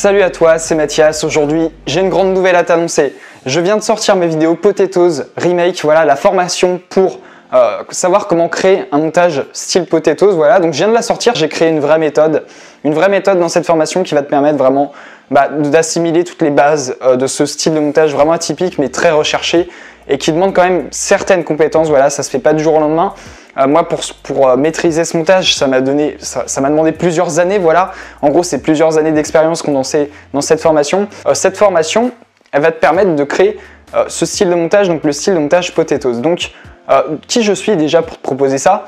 Salut à toi, c'est Mathias. Aujourd'hui, j'ai une grande nouvelle à t'annoncer. Je viens de sortir mes vidéos Potatoes Remake, voilà la formation pour savoir comment créer un montage style Potatoes. Voilà, donc je viens de la sortir, j'ai créé une vraie méthode dans cette formation qui va te permettre vraiment d'assimiler toutes les bases de ce style de montage vraiment atypique mais très recherché et qui demande quand même certaines compétences. Voilà, ça se fait pas du jour au lendemain. Moi, pour maîtriser ce montage, ça m'a demandé plusieurs années. Voilà, en gros, c'est plusieurs années d'expérience condensées dans cette formation. Cette formation, elle va te permettre de créer ce style de montage, donc le style de montage Potatoes. Donc, qui je suis déjà pour te proposer ça?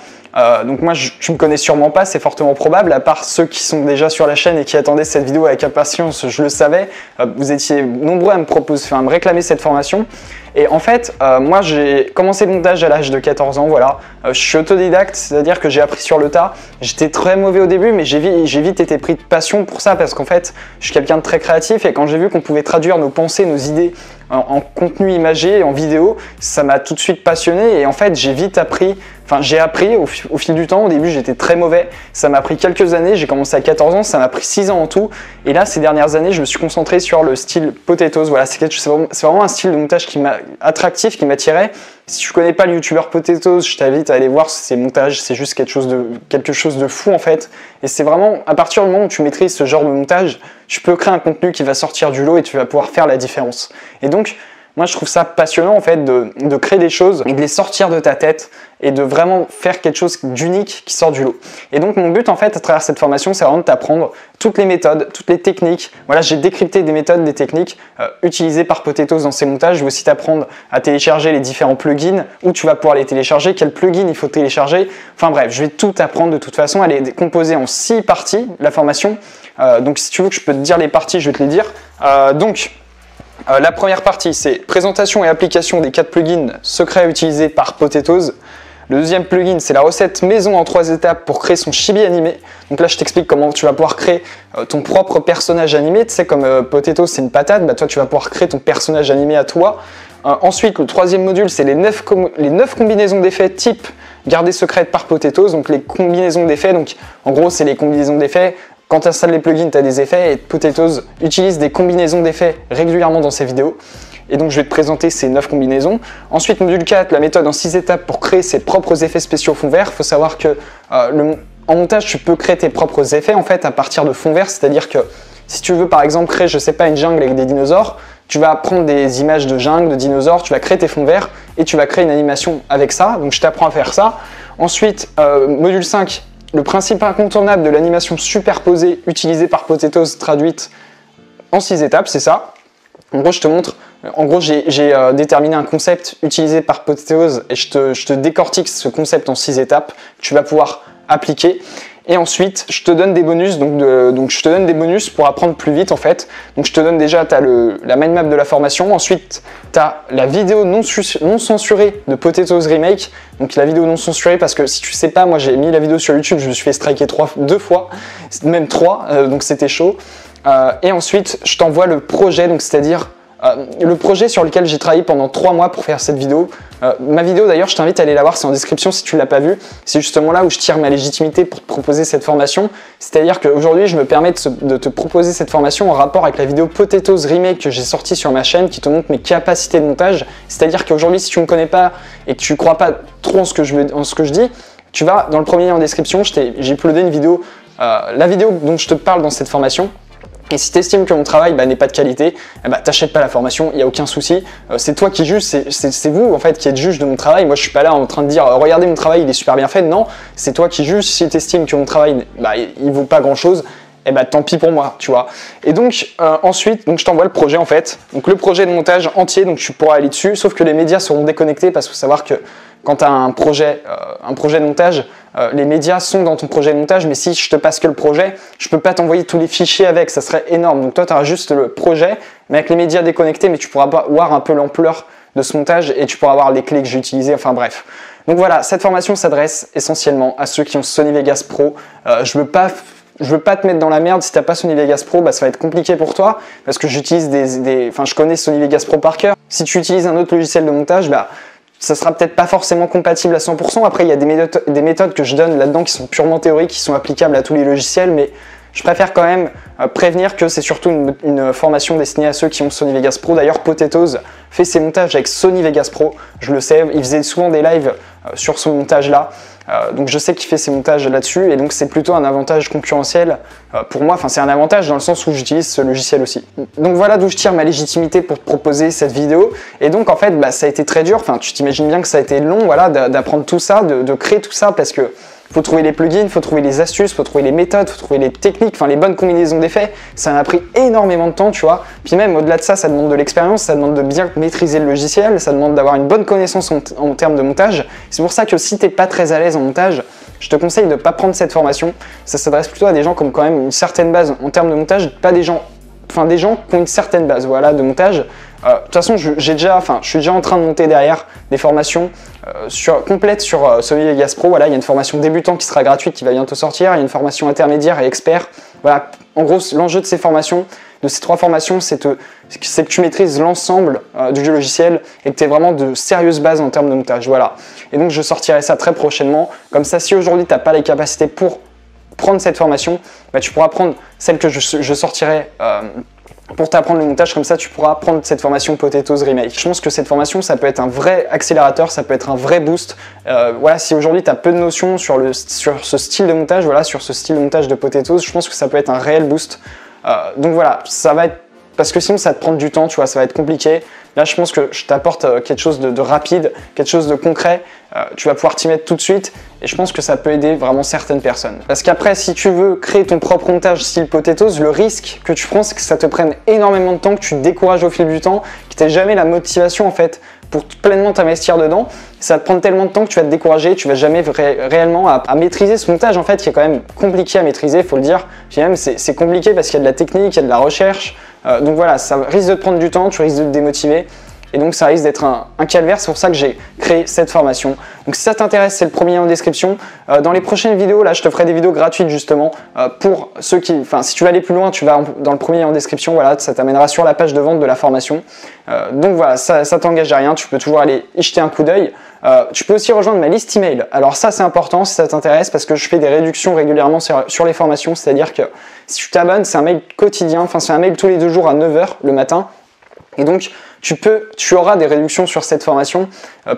Donc moi, tu me connais sûrement pas, c'est fortement probable, à part ceux qui sont déjà sur la chaîne et qui attendaient cette vidéo avec impatience, je le savais. Vous étiez nombreux à me réclamer cette formation. Et en fait, moi j'ai commencé le montage à l'âge de 14 ans, voilà. Je suis autodidacte, c'est-à-dire que j'ai appris sur le tas. J'étais très mauvais au début, mais j'ai vite été pris de passion pour ça, parce qu'en fait, je suis quelqu'un de très créatif et quand j'ai vu qu'on pouvait traduire nos pensées, nos idées en contenu imagé, en vidéo, ça m'a tout de suite passionné et en fait, j'ai appris au fil du temps. Au début, j'étais très mauvais. Ça m'a pris quelques années. J'ai commencé à 14 ans. Ça m'a pris 6 ans en tout. Et là, ces dernières années, je me suis concentré sur le style Potatoes. Voilà, c'est vraiment un style de montage qui m'a attractif, qui m'attirait. Si tu connais pas le youtubeur Potatoes, je t'invite à aller voir ces montages. C'est juste quelque chose de fou en fait. Et c'est vraiment à partir du moment où tu maîtrises ce genre de montage, tu peux créer un contenu qui va sortir du lot et tu vas pouvoir faire la différence. Et donc, moi, je trouve ça passionnant en fait de créer des choses et de les sortir de ta tête et de vraiment faire quelque chose d'unique qui sort du lot. Et donc, mon but en fait à travers cette formation, c'est vraiment de t'apprendre toutes les méthodes, toutes les techniques. Voilà, j'ai décrypté des méthodes, des techniques utilisées par Potatoes dans ses montages. Je vais aussi t'apprendre à télécharger les différents plugins, où tu vas pouvoir les télécharger, quel plugin il faut télécharger. Enfin bref, je vais tout t'apprendre de toute façon. Elle est composée en 6 parties, la formation. Donc, si tu veux que je peux te dire les parties, je vais te les dire. La première partie, c'est présentation et application des 4 plugins secrets utilisés par Potatoes. Le deuxième plugin, c'est la recette maison en 3 étapes pour créer son chibi animé. Donc là, je t'explique comment tu vas pouvoir créer ton propre personnage animé. Tu sais, comme Potatoes, c'est une patate, toi, tu vas pouvoir créer ton personnage animé à toi. Ensuite, le troisième module, c'est les 9 combinaisons d'effets type gardées secrètes par Potatoes. Donc les combinaisons d'effets, donc en gros, c'est les combinaisons d'effets. Quand tu installes les plugins, tu as des effets et Potatoes utilise des combinaisons d'effets régulièrement dans ses vidéos. Et donc, je vais te présenter ces 9 combinaisons. Ensuite, module 4, la méthode en 6 étapes pour créer ses propres effets spéciaux fond vert. Il faut savoir que en montage, tu peux créer tes propres effets en fait à partir de fond vert. C'est-à-dire que si tu veux par exemple créer, je sais pas, une jungle avec des dinosaures, tu vas prendre des images de jungle, de dinosaures, tu vas créer tes fonds verts et tu vas créer une animation avec ça. Donc, je t'apprends à faire ça. Ensuite, module 5, le principe incontournable de l'animation superposée utilisée par Potatoes traduite en 6 étapes, c'est ça. En gros, je te montre. En gros, j'ai déterminé un concept utilisé par Potatoes et je te décortique ce concept en 6 étapes que tu vas pouvoir appliquer. Et ensuite, je te donne des bonus. Donc je te donne des bonus pour apprendre plus vite en fait. Donc je te donne déjà, tu as la mind map de la formation. Ensuite, tu as la vidéo non censurée de Potatoes Remake. Donc la vidéo non censurée, parce que si tu sais pas, moi j'ai mis la vidéo sur YouTube, je me suis fait striker 2 fois, même 3, donc c'était chaud. Et ensuite, je t'envoie le projet, donc c'est-à-dire le projet sur lequel j'ai travaillé pendant 3 mois pour faire cette vidéo. Ma vidéo d'ailleurs, je t'invite à aller la voir, c'est en description si tu ne l'as pas vue. C'est justement là où je tire ma légitimité pour te proposer cette formation. C'est-à-dire qu'aujourd'hui, je me permets de te proposer cette formation en rapport avec la vidéo Potatoes Remake que j'ai sortie sur ma chaîne qui te montre mes capacités de montage. C'est-à-dire qu'aujourd'hui, si tu ne me connais pas et que tu ne crois pas trop en ce que je dis, tu vas dans le premier lien en description, j'ai uploadé une vidéo, la vidéo dont je te parle dans cette formation. Et si tu estimes que mon travail n'est pas de qualité, t'achètes pas la formation, il n'y a aucun souci. C'est toi qui juge, c'est vous en fait qui êtes juge de mon travail. Moi je suis pas là en train de dire regardez mon travail, il est super bien fait. Non, c'est toi qui juge. Si tu estimes que mon travail il vaut pas grand chose, tant pis pour moi, tu vois. Et donc ensuite, je t'envoie le projet en fait. Donc le projet de montage entier, donc tu pourras aller dessus, sauf que les médias seront déconnectés parce qu'il faut savoir que quand tu as un projet de montage, les médias sont dans ton projet de montage, mais si je te passe que le projet, je peux pas t'envoyer tous les fichiers avec, ça serait énorme. Donc toi, tu auras juste le projet, mais avec les médias déconnectés, mais tu pourras pas voir un peu l'ampleur de ce montage et tu pourras voir les clés que j'ai utilisées, enfin bref. Donc voilà, cette formation s'adresse essentiellement à ceux qui ont Sony Vegas Pro. Je veux pas te mettre dans la merde. Si tu n'as pas Sony Vegas Pro, ça va être compliqué pour toi parce que j'utilise je connais Sony Vegas Pro par cœur. Si tu utilises un autre logiciel de montage, ça sera peut-être pas forcément compatible à 100%. Après, il y a des méthodes que je donne là-dedans qui sont purement théoriques, qui sont applicables à tous les logiciels, mais je préfère quand même prévenir que c'est surtout une formation destinée à ceux qui ont Sony Vegas Pro. D'ailleurs, Potatoes fait ses montages avec Sony Vegas Pro, je le sais, il faisait souvent des lives sur ce montage là. Donc je sais qu'il fait ses montages là-dessus et donc c'est plutôt un avantage concurrentiel pour moi, enfin c'est un avantage dans le sens où j'utilise ce logiciel aussi. Donc voilà d'où je tire ma légitimité pour te proposer cette vidéo et donc en fait ça a été très dur, enfin tu t'imagines bien que ça a été long voilà, d'apprendre tout ça, de créer tout ça parce que faut trouver les plugins, faut trouver les astuces, faut trouver les méthodes, faut trouver les techniques, enfin les bonnes combinaisons d'effets. Ça m'a pris énormément de temps, tu vois. Puis même au-delà de ça, ça demande de l'expérience, ça demande de bien maîtriser le logiciel, ça demande d'avoir une bonne connaissance en termes de montage. C'est pour ça que si t'es pas très à l'aise en montage, je te conseille de pas prendre cette formation. Ça s'adresse plutôt à des gens qui ont quand même une certaine base en termes de montage, pas des gens, enfin des gens qui ont une certaine base, voilà, de montage. De toute façon, je suis déjà en train de monter derrière des formations complètes sur Sony Vegas Pro. Voilà, il y a une formation débutant qui sera gratuite, qui va bientôt sortir. Il y a une formation intermédiaire et expert. Voilà, en gros, l'enjeu de ces formations, de ces 3 formations, c'est que tu maîtrises l'ensemble du logiciel et que tu aies vraiment de sérieuses bases en termes de montage. Voilà. Et donc, je sortirai ça très prochainement. Comme ça, si aujourd'hui, tu n'as pas les capacités pour prendre cette formation, bah, tu pourras prendre celle que je sortirai pour t'apprendre le montage, comme ça tu pourras prendre cette formation Potatoes Remake. Je pense que cette formation, ça peut être un vrai accélérateur, ça peut être un vrai boost. Voilà, si aujourd'hui tu as peu de notions sur ce style de montage, voilà, sur ce style de montage de Potatoes, je pense que ça peut être un réel boost. Donc voilà, ça va être, parce que sinon ça va te prendre du temps, tu vois, ça va être compliqué. Là, je pense que je t'apporte quelque chose de rapide, quelque chose de concret. Tu vas pouvoir t'y mettre tout de suite et je pense que ça peut aider vraiment certaines personnes. Parce qu'après, si tu veux créer ton propre montage style Potatoes, le risque que tu prends, c'est que ça te prenne énormément de temps, que tu te décourages au fil du temps, que tu n'aies jamais la motivation en fait pour pleinement t'investir dedans. Ça va te prendre tellement de temps que tu vas te décourager, tu vas jamais réellement à maîtriser ce montage en fait qui est quand même compliqué à maîtriser, il faut le dire. Puis même c'est compliqué parce qu'il y a de la technique, il y a de la recherche. Donc voilà, ça risque de te prendre du temps, tu risques de te démotiver. Et donc ça risque d'être un calvaire, c'est pour ça que j'ai créé cette formation. Donc si ça t'intéresse, c'est le premier lien en description. Dans les prochaines vidéos, là je te ferai des vidéos gratuites justement pour ceux qui, enfin si tu veux aller plus loin, tu vas dans le premier lien en description, voilà, ça t'amènera sur la page de vente de la formation. Donc voilà, ça t'engage à rien, tu peux toujours aller y jeter un coup d'œil. Tu peux aussi rejoindre ma liste email. Alors ça c'est important si ça t'intéresse parce que je fais des réductions régulièrement sur les formations, c'est-à-dire que si tu t'abonnes, c'est un mail quotidien, enfin c'est un mail tous les 2 jours à 9 h le matin. Et donc, tu auras des réductions sur cette formation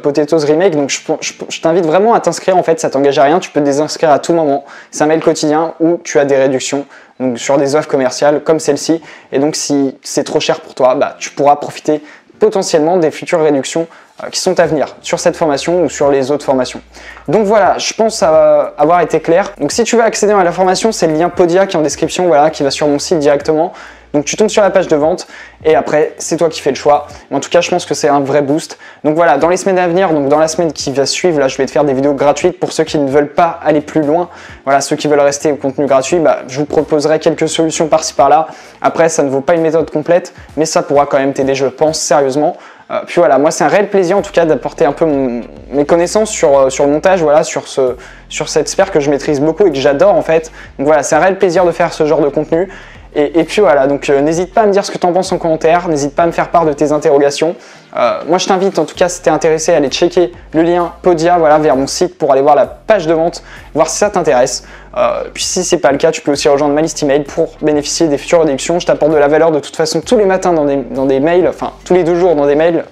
Potatoes Remake. Donc, je t'invite vraiment à t'inscrire. En fait, ça t'engage à rien. Tu peux te désinscrire à tout moment. C'est un mail quotidien où tu as des réductions donc, sur des offres commerciales comme celle-ci. Et donc, si c'est trop cher pour toi, bah, tu pourras profiter potentiellement des futures réductions qui sont à venir sur cette formation ou sur les autres formations. Donc voilà, je pense avoir été clair. Donc si tu veux accéder à la formation, c'est le lien Podia qui est en description, voilà, qui va sur mon site directement. Donc tu tombes sur la page de vente et après c'est toi qui fais le choix. Mais en tout cas, je pense que c'est un vrai boost. Donc voilà, dans les semaines à venir, donc dans la semaine qui va suivre, là je vais te faire des vidéos gratuites pour ceux qui ne veulent pas aller plus loin. Voilà, ceux qui veulent rester au contenu gratuit, bah, je vous proposerai quelques solutions par-ci par-là. Après, ça ne vaut pas une méthode complète, mais ça pourra quand même t'aider, je pense, sérieusement. Puis voilà, moi c'est un réel plaisir en tout cas d'apporter un peu mes connaissances sur le montage, voilà, sur cette sphère que je maîtrise beaucoup et que j'adore en fait. Donc voilà, c'est un réel plaisir de faire ce genre de contenu. Et puis voilà, donc n'hésite pas à me dire ce que tu en penses en commentaire, n'hésite pas à me faire part de tes interrogations. Moi je t'invite en tout cas si tu es intéressé à aller checker le lien Podia, voilà, vers mon site pour aller voir la page de vente, voir si ça t'intéresse. Puis si c'est pas le cas, tu peux aussi rejoindre ma liste email pour bénéficier des futures réductions. Je t'apporte de la valeur de toute façon tous les matins dans des mails, enfin tous les 2 jours dans des mails.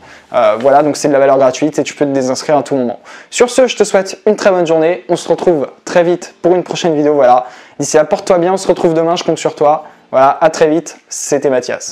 Voilà, donc c'est de la valeur gratuite et tu peux te désinscrire à tout moment. Sur ce, je te souhaite une très bonne journée. On se retrouve très vite pour une prochaine vidéo. Voilà. D'ici là, porte-toi bien, on se retrouve demain, je compte sur toi. Voilà, à très vite, c'était Mathias.